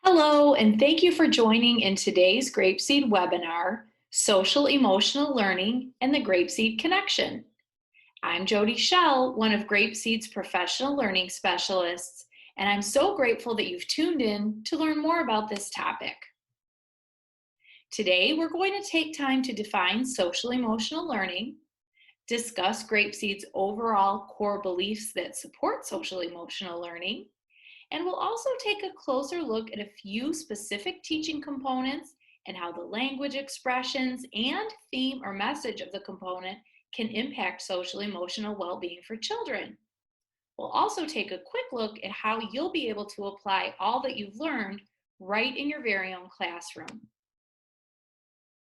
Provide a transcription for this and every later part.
Hello, and thank you for joining in today's GrapeSEED webinar, Social Emotional Learning and the GrapeSEED Connection. I'm Jodie Shell, one of GrapeSEED's professional learning specialists, and I'm so grateful that you've tuned in to learn more about this topic. Today, we're going to take time to define social emotional learning, discuss GrapeSEED's overall core beliefs that support social emotional learning, and we'll also take a closer look at a few specific teaching components and how the language expressions and theme or message of the component can impact social emotional well-being for children. We'll also take a quick look at how you'll be able to apply all that you've learned right in your very own classroom.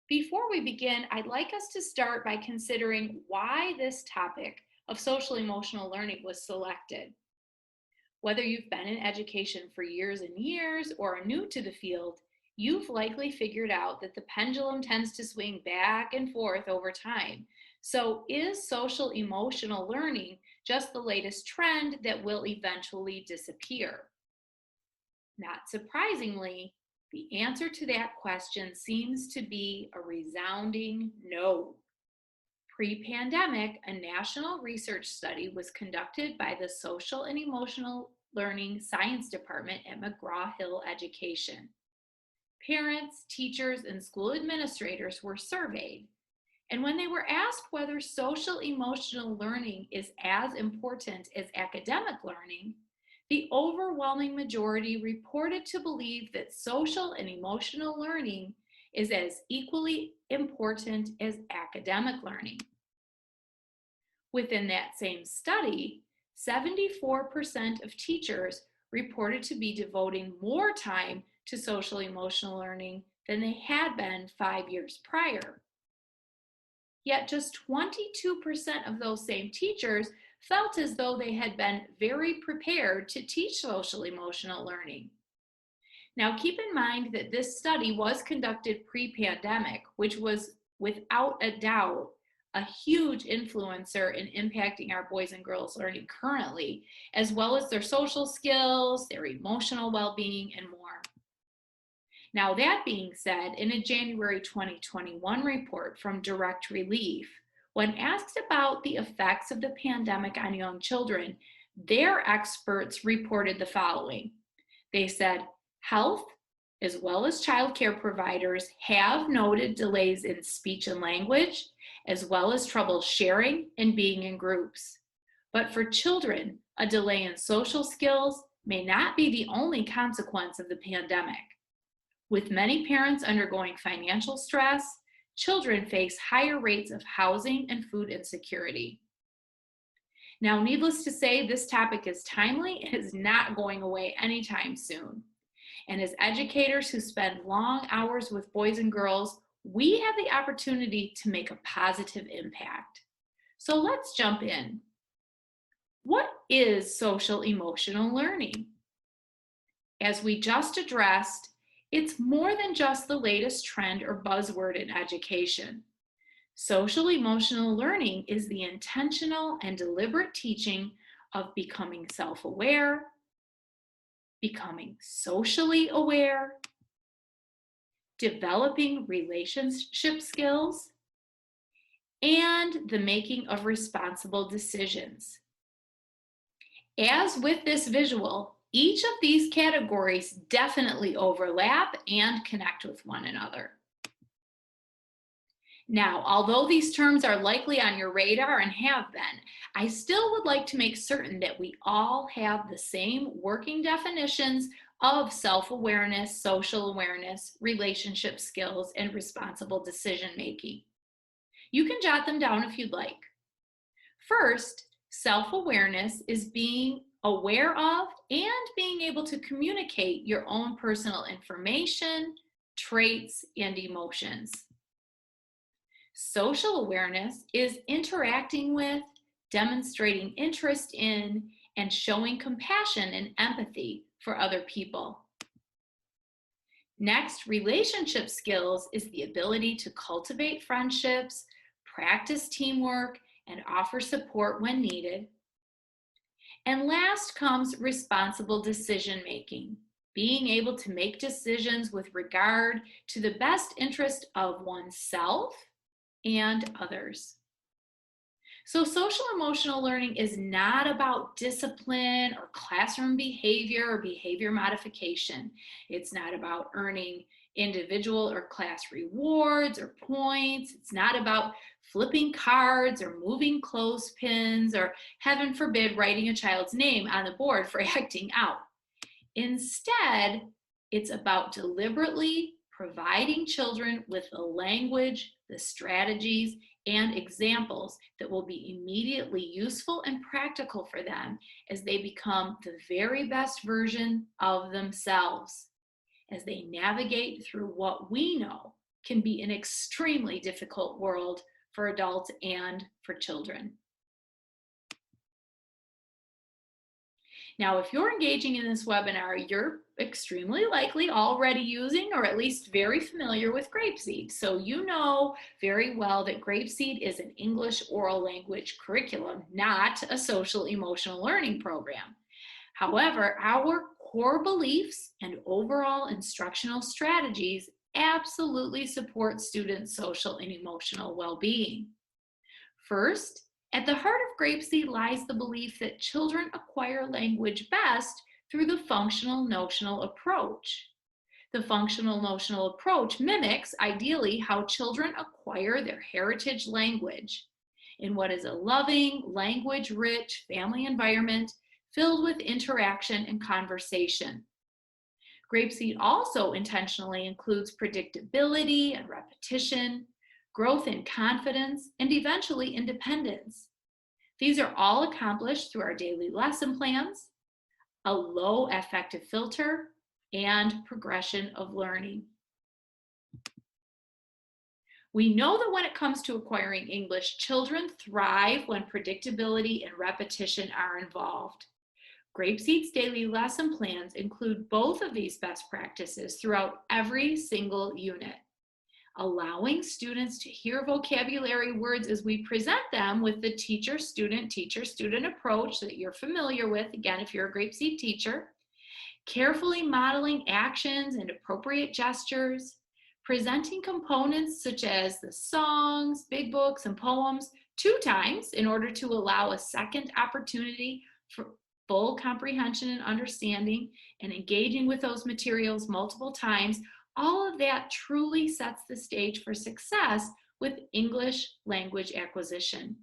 Before we begin, I'd like us to start by considering why this topic of social emotional learning was selected. Whether you've been in education for years and years or are new to the field, you've likely figured out that the pendulum tends to swing back and forth over time. So is social emotional learning just the latest trend that will eventually disappear? Not surprisingly, the answer to that question seems to be a resounding no. Pre-pandemic, a national research study was conducted by the Social and Emotional Learning Science Department at McGraw-Hill Education. Parents, teachers, and school administrators were surveyed, and when they were asked whether social emotional learning is as important as academic learning, the overwhelming majority reported to believe that social and emotional learning is as equally important as academic learning. Within that same study, 74% of teachers reported to be devoting more time to social emotional learning than they had been 5 years prior. Yet just 22% of those same teachers felt as though they had been very prepared to teach social emotional learning. Now, keep in mind that this study was conducted pre-pandemic, which was without a doubt a huge influencer in impacting our boys and girls learning currently, as well as their social skills, their emotional well-being, and more. Now, that being said, in a January 2021 report from Direct Relief, when asked about the effects of the pandemic on young children, their experts reported the following. They said, health, as well as child care providers, have noted delays in speech and language, as well as trouble sharing and being in groups. But for children, a delay in social skills may not be the only consequence of the pandemic. With many parents undergoing financial stress, children face higher rates of housing and food insecurity. Now, needless to say, this topic is timely and is not going away anytime soon. And as educators who spend long hours with boys and girls, we have the opportunity to make a positive impact. So let's jump in. What is social emotional learning? As we just addressed, it's more than just the latest trend or buzzword in education. Social emotional learning is the intentional and deliberate teaching of becoming self-aware, becoming socially aware, developing relationship skills, and the making of responsible decisions. As with this visual, each of these categories definitely overlap and connect with one another. Now, although these terms are likely on your radar and have been, I still would like to make certain that we all have the same working definitions of self-awareness, social awareness, relationship skills, and responsible decision-making. You can jot them down if you'd like. First, self-awareness is being aware of and being able to communicate your own personal information, traits, and emotions. Social awareness is interacting with, demonstrating interest in, and showing compassion and empathy for other people. Next, relationship skills is the ability to cultivate friendships, practice teamwork, and offer support when needed. And last comes responsible decision making, being able to make decisions with regard to the best interest of oneself and others. So social emotional learning is not about discipline or classroom behavior or behavior modification. It's not about earning individual or class rewards or points. It's not about flipping cards or moving clothespins or, heaven forbid, writing a child's name on the board for acting out. Instead, it's about deliberately providing children with the language, the strategies, and examples that will be immediately useful and practical for them as they become the very best version of themselves, as they navigate through what we know can be an extremely difficult world for adults and for children. Now, if you're engaging in this webinar, you're extremely likely already using or at least very familiar with GrapeSEED. So you know very well that GrapeSEED is an English oral language curriculum, not a social emotional learning program. However, our core beliefs and overall instructional strategies absolutely support students' social and emotional well-being. First, at the heart of GrapeSEED lies the belief that children acquire language best through the functional notional approach. The functional notional approach mimics, ideally, how children acquire their heritage language in what is a loving, language-rich family environment filled with interaction and conversation. GrapeSEED also intentionally includes predictability and repetition, growth in confidence, and eventually independence. These are all accomplished through our daily lesson plans, a low affective filter, and progression of learning. We know that when it comes to acquiring English, children thrive when predictability and repetition are involved. GrapeSEED's daily lesson plans include both of these best practices throughout every single unit, allowing students to hear vocabulary words as we present them with the teacher-student approach that you're familiar with, again, if you're a GrapeSEED teacher, carefully modeling actions and appropriate gestures, presenting components such as the songs, big books, and poems 2 times in order to allow a second opportunity for full comprehension and understanding, and engaging with those materials multiple times. All of that truly sets the stage for success with English language acquisition.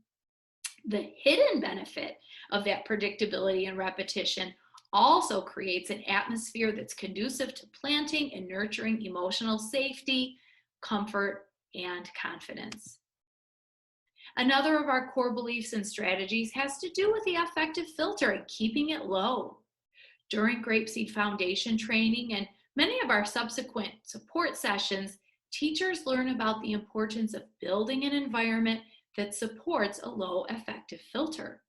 The hidden benefit of that predictability and repetition also creates an atmosphere that's conducive to planting and nurturing emotional safety, comfort, and confidence. Another of our core beliefs and strategies has to do with the affective filter and keeping it low. During GrapeSEED Foundation training and many of our subsequent support sessions, teachers learn about the importance of building an environment that supports a low affective filter.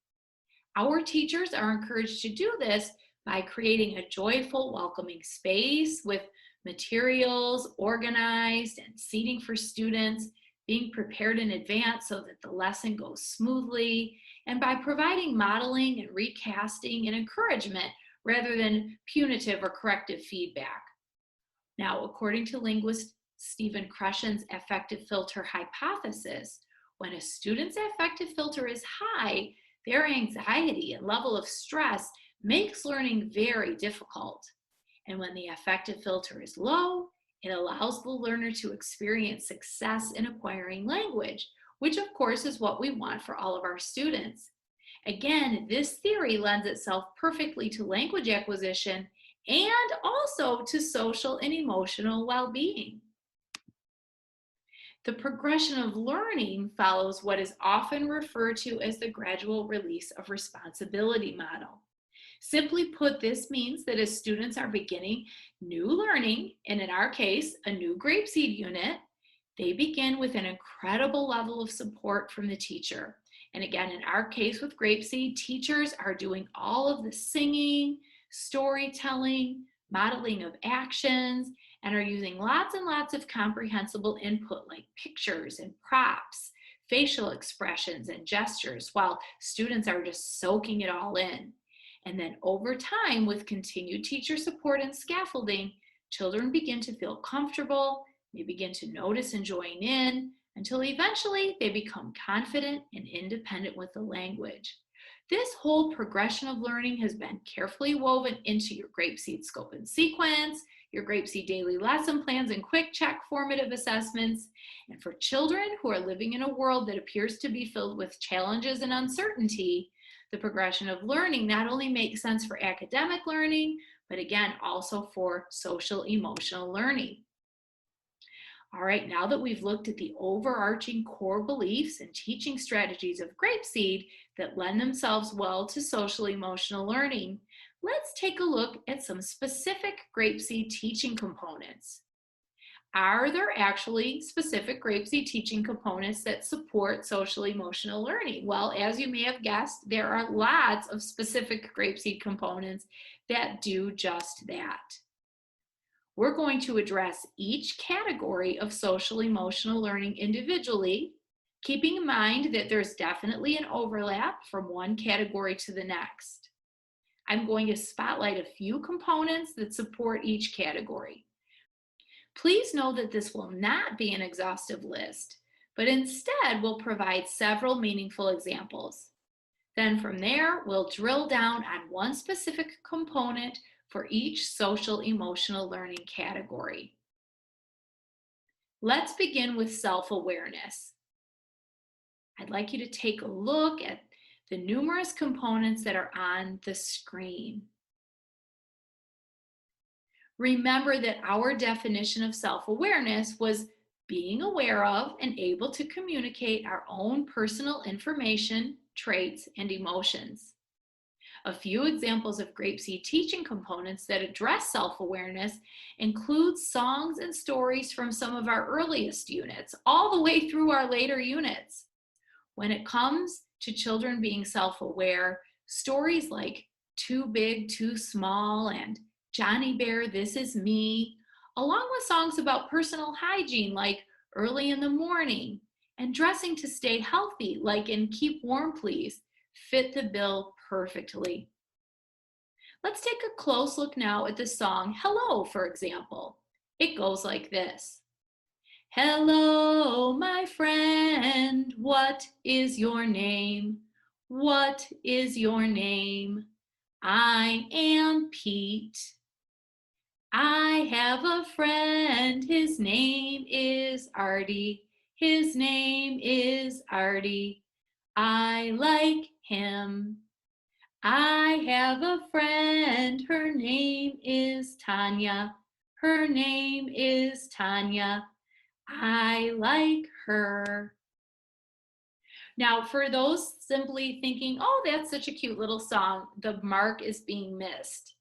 Our teachers are encouraged to do this by creating a joyful, welcoming space with materials organized and seating for students, being prepared in advance so that the lesson goes smoothly, and by providing modeling and recasting and encouragement rather than punitive or corrective feedback. Now, according to linguist Stephen Krushen's affective filter hypothesis, when a student's affective filter is high, their anxiety and level of stress makes learning very difficult. And when the affective filter is low, it allows the learner to experience success in acquiring language, which of course is what we want for all of our students. Again, this theory lends itself perfectly to language acquisition and also to social and emotional well-being. The progression of learning follows what is often referred to as the gradual release of responsibility model. Simply put, this means that as students are beginning new learning, and in our case, a new GrapeSEED unit, they begin with an incredible level of support from the teacher. And again, in our case with GrapeSEED, teachers are doing all of the singing, storytelling, modeling of actions, and are using lots and lots of comprehensible input like pictures and props, facial expressions and gestures, while students are just soaking it all in. And then over time, with continued teacher support and scaffolding, children begin to feel comfortable, they begin to notice and join in, until eventually they become confident and independent with the language. This whole progression of learning has been carefully woven into your GrapeSEED scope and sequence, your GrapeSEED daily lesson plans and quick check formative assessments. And for children who are living in a world that appears to be filled with challenges and uncertainty, the progression of learning not only makes sense for academic learning, but again, also for social emotional learning. All right, now that we've looked at the overarching core beliefs and teaching strategies of GrapeSEED that lend themselves well to social emotional learning, let's take a look at some specific GrapeSEED teaching components. Are there actually specific GrapeSEED teaching components that support social emotional learning? Well, as you may have guessed, there are lots of specific GrapeSEED components that do just that. We're going to address each category of social emotional learning individually, keeping in mind that there's definitely an overlap from one category to the next. I'm going to spotlight a few components that support each category. Please know that this will not be an exhaustive list, but instead will provide several meaningful examples. Then from there, we'll drill down on one specific component for each social emotional learning category. Let's begin with self-awareness. I'd like you to take a look at the numerous components that are on the screen. Remember that our definition of self-awareness was being aware of and able to communicate our own personal information, traits, and emotions. A few examples of GrapeSEED teaching components that address self-awareness include songs and stories from some of our earliest units, all the way through our later units. When it comes to children being self-aware, stories like Too Big, Too Small and Johnny Bear, This Is Me, along with songs about personal hygiene like Early in the Morning and dressing to stay healthy like in Keep Warm Please, fit the bill perfectly. Let's take a close look now at the song Hello, for example. It goes like this. Hello, my friend, what is your name? What is your name? I am Pete. I have a friend, his name is Artie. His name is Artie. I like him. I have a friend, her name is Tanya. Her name is Tanya. I like her. Now, for those simply thinking, oh, that's such a cute little song, the mark is being missed.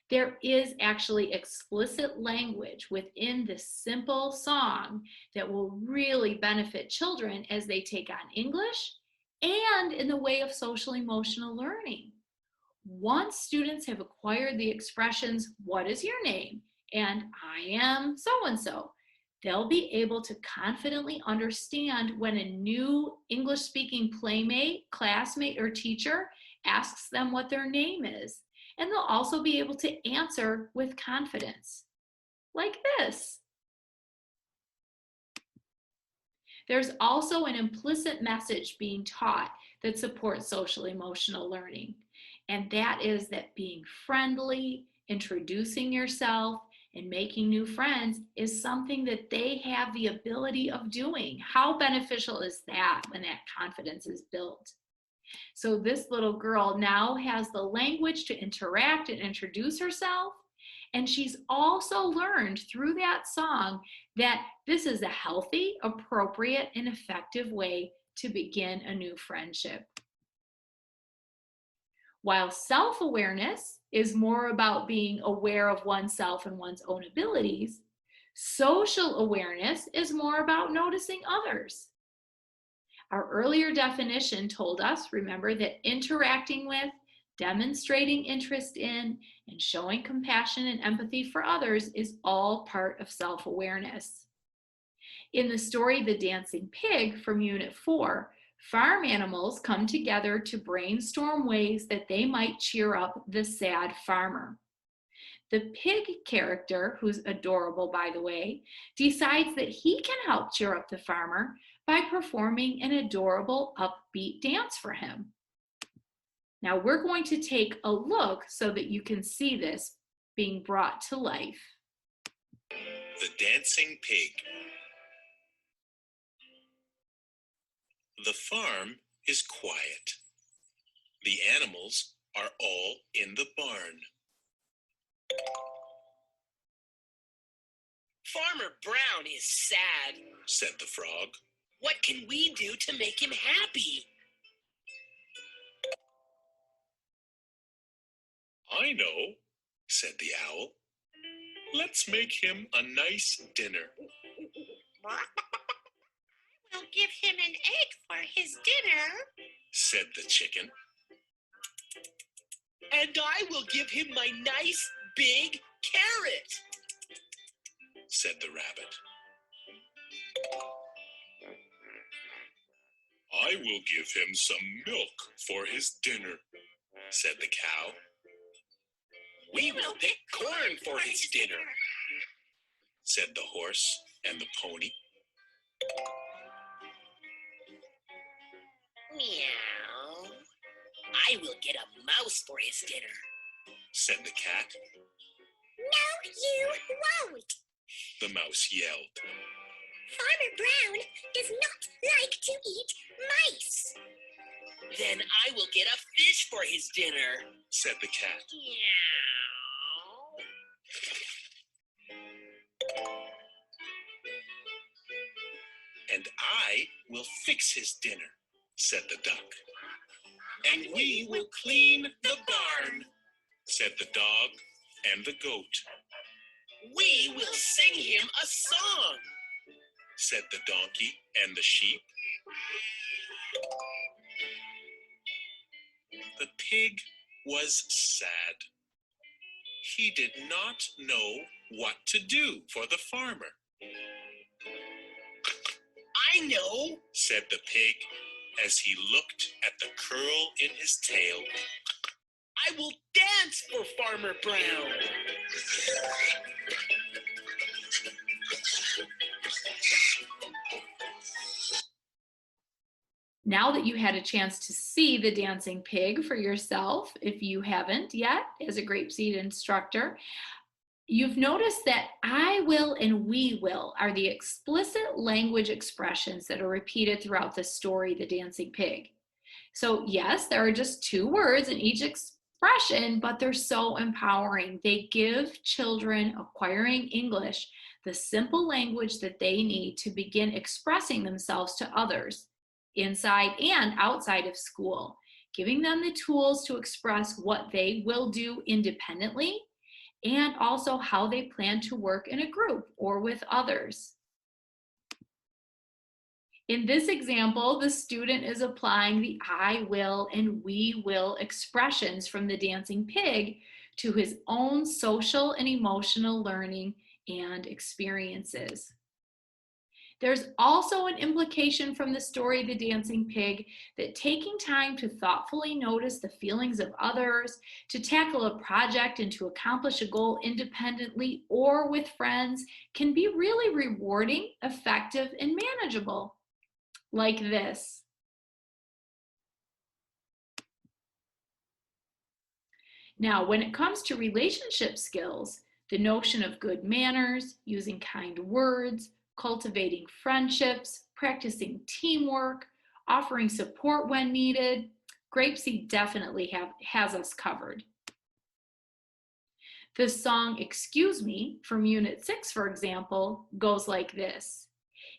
There is actually explicit language within this simple song that will really benefit children as they take on English and in the way of social emotional learning. Once students have acquired the expressions, what is your name? And I am so-and-so, they'll be able to confidently understand when a new English-speaking playmate, classmate, or teacher asks them what their name is. And they'll also be able to answer with confidence, like this. There's also an implicit message being taught that supports social emotional learning. And that is that being friendly, introducing yourself, and making new friends is something that they have the ability of doing. How beneficial is that when that confidence is built? So this little girl now has the language to interact and introduce herself. And she's also learned through that song that this is a healthy, appropriate, and effective way to begin a new friendship. While self-awareness is more about being aware of oneself and one's own abilities, social awareness is more about noticing others. Our earlier definition told us, remember, that interacting with, demonstrating interest in, and showing compassion and empathy for others is all part of self-awareness. In the story The Dancing Pig from Unit 4, Farm animals come together to brainstorm ways that they might cheer up the sad farmer. The pig character, who's adorable by the way, decides that he can help cheer up the farmer by performing an adorable upbeat dance for him. Now we're going to take a look so that you can see this being brought to life. The Dancing Pig. The farm is quiet. The animals are all in the barn. Farmer Brown is sad, said the frog. What can we do to make him happy? I know, said the owl. Let's make him a nice dinner. We'll give him an egg for his dinner, said the chicken. And I will give him my nice big carrot, said the rabbit. I will give him some milk for his dinner, said the cow. We will pick corn for his dinner, said the horse and the pony. Meow. I will get a mouse for his dinner, said the cat. No, you won't. The mouse yelled. Farmer Brown does not like to eat mice. Then I will get a fish for his dinner, said the cat. Meow. And I will fix his dinner, said the duck. And we will clean the barn, said the dog and the goat. We will sing him a song, said the donkey and the sheep. The pig was sad. He did not know what to do for the farmer. I know, said the pig as he looked at the curl in his tail. I will dance for Farmer Brown. Now that you had a chance to see the dancing pig for yourself, if you haven't yet, as a GrapeSEED instructor, you've noticed that I will and we will are the explicit language expressions that are repeated throughout the story, The Dancing Pig. So yes, there are just 2 words in each expression, but they're so empowering. They give children acquiring English the simple language that they need to begin expressing themselves to others, inside and outside of school, giving them the tools to express what they will do independently and also how they plan to work in a group or with others. In this example, the student is applying the I will and we will expressions from the dancing pig to his own social and emotional learning and experiences. There's also an implication from the story The Dancing Pig that taking time to thoughtfully notice the feelings of others, to tackle a project and to accomplish a goal independently or with friends can be really rewarding, effective, and manageable. Like this. Now, when it comes to relationship skills, the notion of good manners, using kind words, cultivating friendships, practicing teamwork, offering support when needed, GrapeSEED definitely has us covered. The song Excuse Me from Unit 6, for example, goes like this.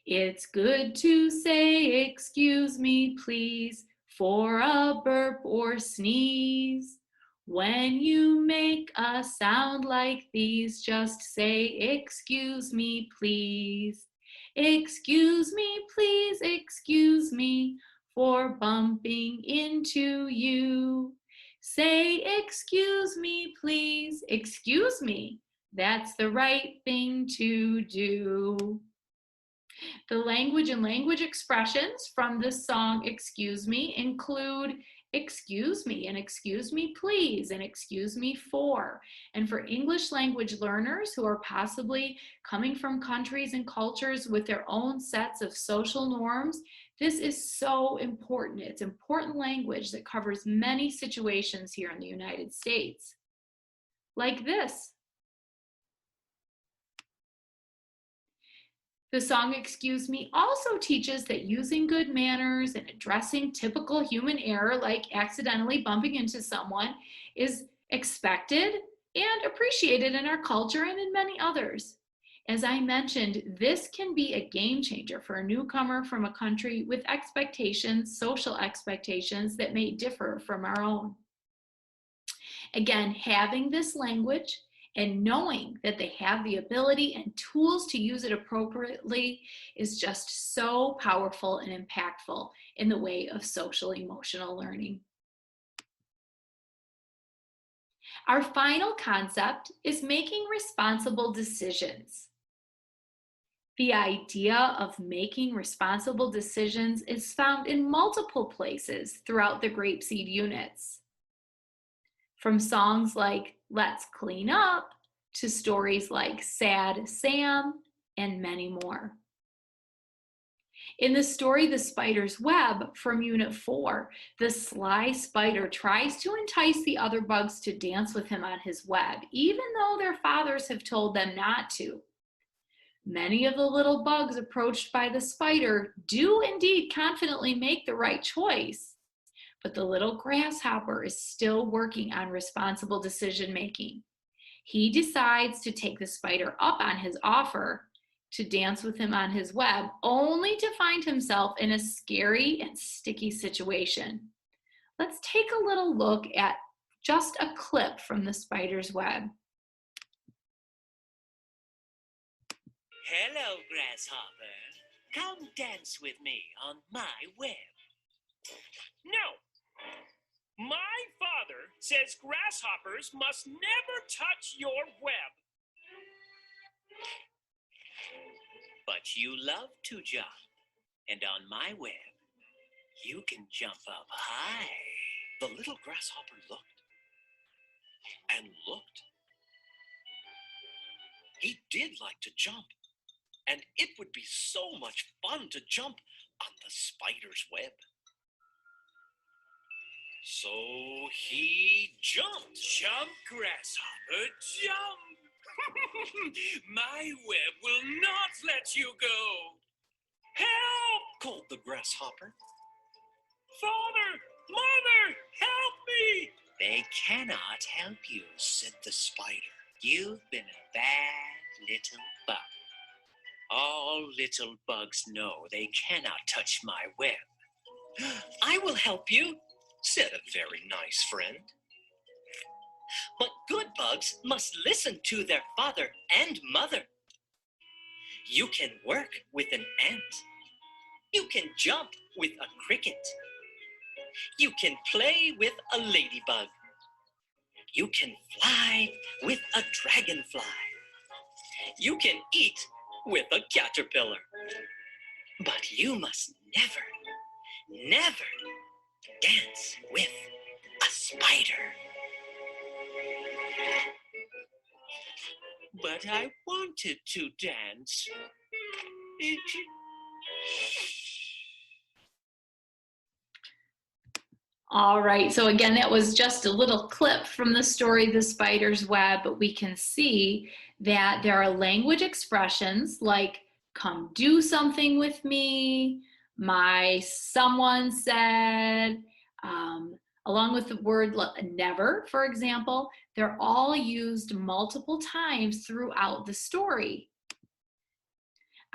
It's good to say excuse me, please, for a burp or sneeze. When you make a sound like these, just say excuse me, please. Excuse me for bumping into you. Say excuse me, please, excuse me. That's the right thing to do. The language and language expressions from this song, Excuse Me, include excuse me and excuse me please and excuse me for. And for English language learners who are possibly coming from countries and cultures with their own sets of social norms, this is so important. It's important language that covers many situations here in the United States. Like this. The song Excuse Me also teaches that using good manners and addressing typical human error like accidentally bumping into someone is expected and appreciated in our culture and in many others. As I mentioned, this can be a game changer for a newcomer from a country with expectations, social expectations that may differ from our own. Again, having this language and knowing that they have the ability and tools to use it appropriately is just so powerful and impactful in the way of social emotional learning. Our final concept is making responsible decisions. The idea of making responsible decisions is found in multiple places throughout the GrapeSEED units. From songs like Let's Clean Up to stories like Sad Sam and many more. In the story The Spider's Web from Unit 4, the sly spider tries to entice the other bugs to dance with him on his web, even though their fathers have told them not to. Many of the little bugs approached by the spider do indeed confidently make the right choice, but the little grasshopper is still working on responsible decision making. He decides to take the spider up on his offer to dance with him on his web, only to find himself in a scary and sticky situation. Let's take a little look at just a clip from The Spider's Web. Hello, grasshopper. Come dance with me on my web. No! My father says grasshoppers must never touch your web. But you love to jump, and on my web, you can jump up high. The little grasshopper looked and looked. He did like to jump, and it would be so much fun to jump on the spider's web. So he jumped. Jump, grasshopper, jump! My web will not let you go. Help! Called the grasshopper. Father! Mother! Help me! They cannot help you, Said the spider. You've been a bad little bug. All little bugs know they cannot touch my web. I will help you, said a very nice friend. But good bugs must listen to their father and mother. You can work with an ant. You can jump with a cricket. You can play with a ladybug. You can fly with a dragonfly. You can eat with a caterpillar. But you must never, never dance with a spider. But I wanted to dance. All right, so again, that was just a little clip from the story The Spider's Web, but we can see that there are language expressions like come do something with me, my someone said, along with the word never, for example. They're all used multiple times throughout the story.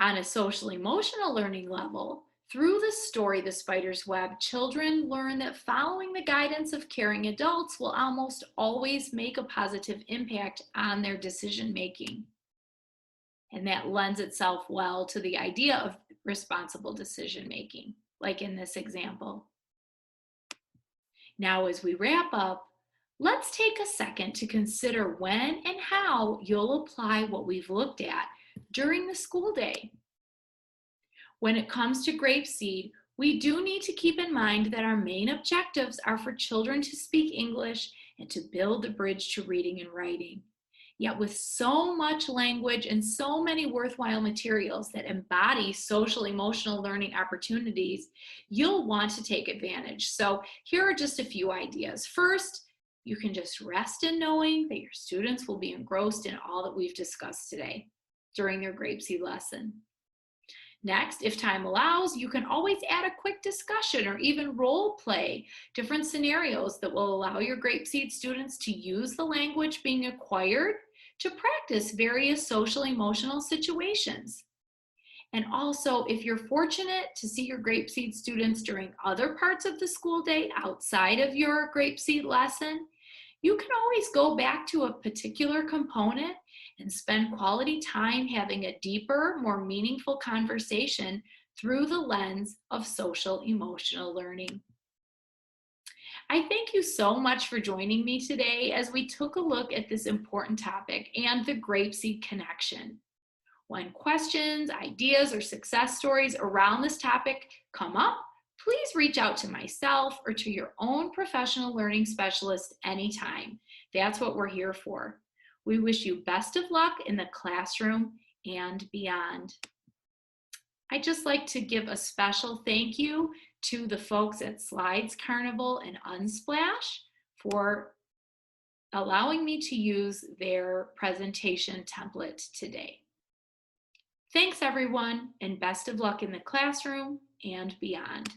On a social emotional learning level, through the story, The Spider's Web, children learn that following the guidance of caring adults will almost always make a positive impact on their decision making. And that lends itself well to the idea of responsible decision making, like in this example. Now, as we wrap up, let's take a second to consider when and how you'll apply what we've looked at during the school day. When it comes to GrapeSEED, we do need to keep in mind that our main objectives are for children to speak English and to build the bridge to reading and writing. Yet with so much language and so many worthwhile materials that embody social emotional learning opportunities, you'll want to take advantage. So here are just a few ideas. First, you can just rest in knowing that your students will be engrossed in all that we've discussed today during their GrapeSEED lesson. Next, if time allows, you can always add a quick discussion or even role play different scenarios that will allow your GrapeSEED students to use the language being acquired to practice various social emotional situations. And also, if you're fortunate to see your GrapeSEED students during other parts of the school day outside of your GrapeSEED lesson, you can always go back to a particular component and spend quality time having a deeper, more meaningful conversation through the lens of social emotional learning. I thank you so much for joining me today as we took a look at this important topic and the GrapeSEED connection. When questions, ideas, or success stories around this topic come up, please reach out to myself or to your own professional learning specialist anytime. That's what we're here for. We wish you best of luck in the classroom and beyond. I'd just like to give a special thank you to the folks at Slides Carnival and Unsplash for allowing me to use their presentation template today. Thanks everyone, and best of luck in the classroom and beyond.